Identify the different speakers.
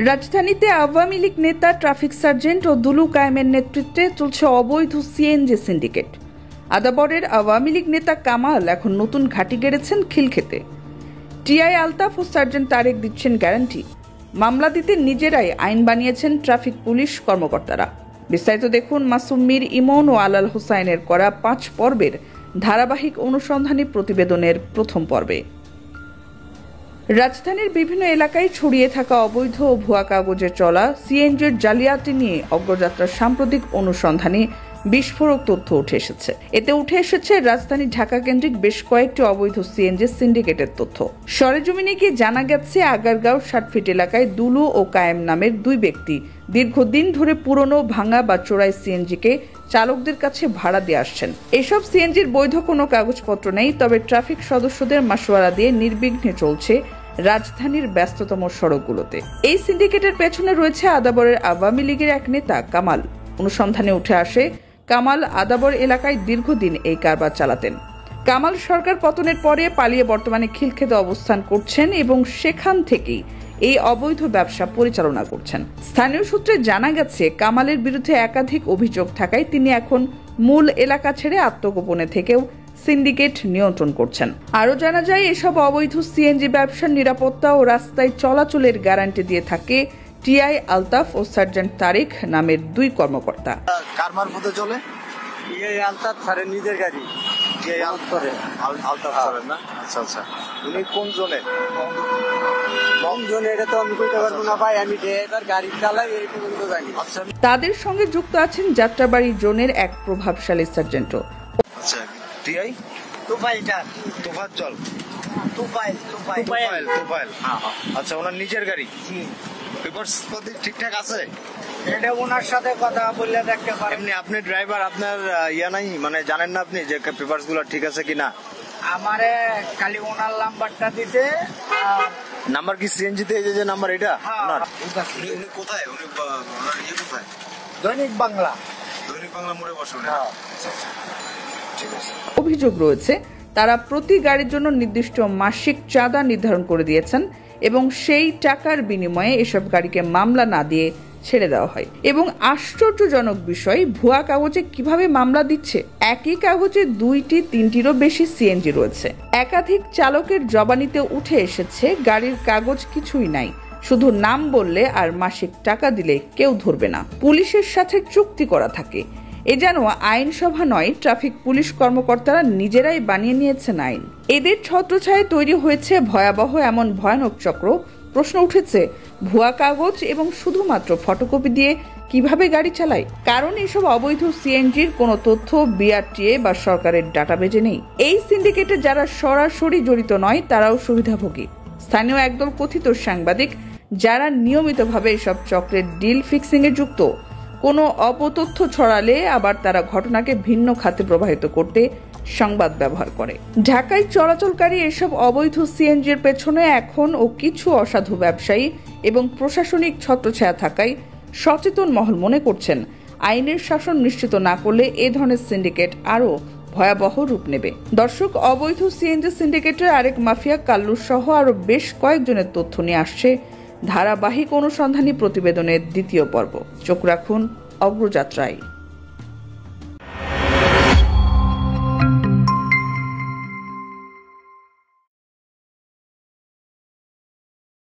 Speaker 1: রাজধানীতে আওয়ামী লীগ নেতা traffic sergeant ও দুলু কায়েমের নেতৃত্বে চলছে অবৈধ সিএনজি সিন্ডিকেট। আদাবরের আওয়ামী লীগ নেতা কামাল এখন নতুন ঘাঁটি গেড়েছেন খিলক্ষেতে। টিআই আলতাফ ও সার্জেন্ট তারেক দিচ্ছেন গ্যারান্টি। মামলা দিতে নিজেরাই আইন বানিয়েছেন ট্রাফিক পুলিশ কর্মকর্তারা। বিস্তারিত দেখুন মাসুম মীর ইমন ও আলাল হোসাইনের করা 5 পর্বের ধারাবাহিক অনুসন্ধানী প্রতিবেদনের প্রথম পর্বে। রাজধানীর বিভিন্ন এলাকায় ছড়িয়ে থাকা অবৈধ ও ভুয়া কাগজে চলা সিএনজির জালিয়াতি নিয়ে অগ্রযাত্রার সাম্প্রতিক অনুসন্ধানে বিস্ফোরক তথ্য উঠে এসেছে। এতে উঠে এসেছে রাজধানী ঢাকা কেন্দ্রিক বেশ কয়েকটি অবৈধ সিএনজি সিন্ডিকেটের তথ্য। সরেজমিনে গিয়ে জানা গেছে, আগারগাঁও 60 ফিট এলাকায় দুলু ও কায়েম নামের 2 ব্যক্তি দীর্ঘদিন ধরে পুরনো ভাঙা বা চোরাই সিএনজিকে চালকদের কাছে ভাড়া দিয়ে আসছেন। এসব সিএনজির বৈধ কোনো কাগজপত্র নেই, তবে ট্রাফিক সদস্যদের মাসোয়ারা দিয়ে নির্বিঘ্নে চলছে রাজধানীর ব্যস্ততম সড়কগুলোতে। এই সিন্ডিকেটের পেছনে রয়েছে আদাবরের আওয়ামী লীগের এক নেতা কামাল। অনুসন্ধানে উঠে আসে, কামাল আদাবর এলাকায় দীর্ঘদিন এই কারবার চালাতেন। কামাল সরকার পতনের পরে পালিয়ে বর্তমানে খিলক্ষেতে অবস্থান করছেন এবং সেখান থেকেই এই অবৈধ ব্যবসা পরিচালনা করছেন। স্থানীয় সূত্রে জানা গেছে, কামালের বিরুদ্ধে একাধিক অভিযোগ থাকায় তিনি এখন মূল এলাকা ছেড়ে আত্মগোপনে থেকেও সিন্ডিকেট নিয়ন্ত্রণ করছেন। আরও জানা যায়, এসব অবৈধ সিএনজি ব্যবসার নিরাপত্তা ও রাস্তায় চলাচলের গ্যারান্টি দিয়ে থাকে টিআই আলতাফ ও সার্জেন্ট তারেক নামের 2 কর্মকর্তা।
Speaker 2: কার মারফতে চলে? এই আলতাফ স্যারের নিজের গাড়ি। এই আলতাফ স্যারের না? আচ্ছা আচ্ছা। উনি কোন জোনে? কোন জোনে এটা তো আমি কইতে পারবো না ভাই, আমি ড্রাইভার গাড়ি চালাই এই পর্যন্ত জানি। আচ্ছা,
Speaker 1: তাদের সঙ্গে যুক্ত আছেন যাত্রাবাড়ি জোনের এক প্রভাবশালী সার্জেন্টও।
Speaker 2: আচ্ছা, টিআই তোফাজ্জল তোফাইল। আচ্ছা, ওনার নিজের গাড়ি। পেপারস ঠিকঠাক আছে?
Speaker 3: এটা ওনার সাথে কথা বললে দেখতে পারেন।
Speaker 2: এমনি আপনি ড্রাইভার, আপনার ইয়া নাই, মানে জানেন না আপনি যে পেপারস গুলো ঠিক আছে কিনা?
Speaker 3: আমারে খালি ওনার নাম্বারটা দিতে।
Speaker 2: নাম্বার কি সিএনজি তে? এই যে নাম্বার এটা ওনার।
Speaker 3: উনি
Speaker 2: কোথায়? উনি ওনার ইয়ে কোথায়?
Speaker 3: দৈনিক বাংলা
Speaker 2: মোড়ে বসে। ঠিক আছে।
Speaker 1: অভিযোগ রয়েছে, তারা প্রতি গাড়ির জন্য নির্দিষ্ট মাসিক চাঁদা নির্ধারণ করে দিয়েছেন এবং সেই টাকার বিনিময়ে এসব গাড়িকে মামলা না দিয়ে ছেড়ে দেওয়া হয়। এবং আশ্চর্যজনক বিষয়, ভুয়া কাগজে কিভাবে মামলা দিচ্ছে। একই কাগজে 2-3টিরও বেশি সিএনজি রয়েছে। একাধিক চালকের জবানিতে উঠে এসেছে, গাড়ির কাগজ কিছুই নাই, শুধু নাম বললে আর মাসিক টাকা দিলে কেউ ধরবে না। পুলিশের সাথে চুক্তি করা থাকে। এ যেন আইনসভা নয়, ট্রাফিক পুলিশ কর্মকর্তারা নিজেরাই বানিয়ে নিয়েছেন আইন। এদের ছত্রছায়ায় তৈরি হয়েছে ভয়াবহ এমন ভয়ানক চক্র। প্রশ্ন উঠেছে, ভুয়া কাগজ এবং শুধুমাত্র ফটোকপি দিয়ে কিভাবে গাড়ি চালায়? কারণ এসব অবৈধ সিএনজির কোনো তথ্য বিআরটিএ বা সরকারের ডাটাবেজে নেই। এই সিন্ডিকেটে যারা সরাসরি জড়িত নয়, তারাও সুবিধাভোগী। স্থানীয় একদল কথিত সাংবাদিক যারা নিয়মিতভাবে এসব চক্রের ডিল ফিক্সিং এ যুক্ত। কোনো অপতথ্য ছড়ালে আবার তারা ঘটনাকে ভিন্ন খাতে প্রবাহিত করতে সংবাদ ব্যবহার করে। ঢাকায় চলাচলকারী এসব অবৈধ সিএনজির পেছনে এখন ও কিছু অসাধু ব্যবসায়ী এবং প্রশাসনিক ছত্রছায়া থাকায় সচেতন মহল মনে করছেন, আইনের শাসন নিশ্চিত না করলে এ ধরনের সিন্ডিকেট আরও ভয়াবহ রূপ নেবে। দর্শক, অবৈধ সিএনজি সিন্ডিকেটের আরেক মাফিয়া কাল্লু সহ আরও বেশ কয়েকজনের তথ্য নিয়ে আসছে ধারাবাহিক অনুসন্ধানী প্রতিবেদনের 2য় পর্ব। চোখ রাখুন অগ্রযাত্রায়।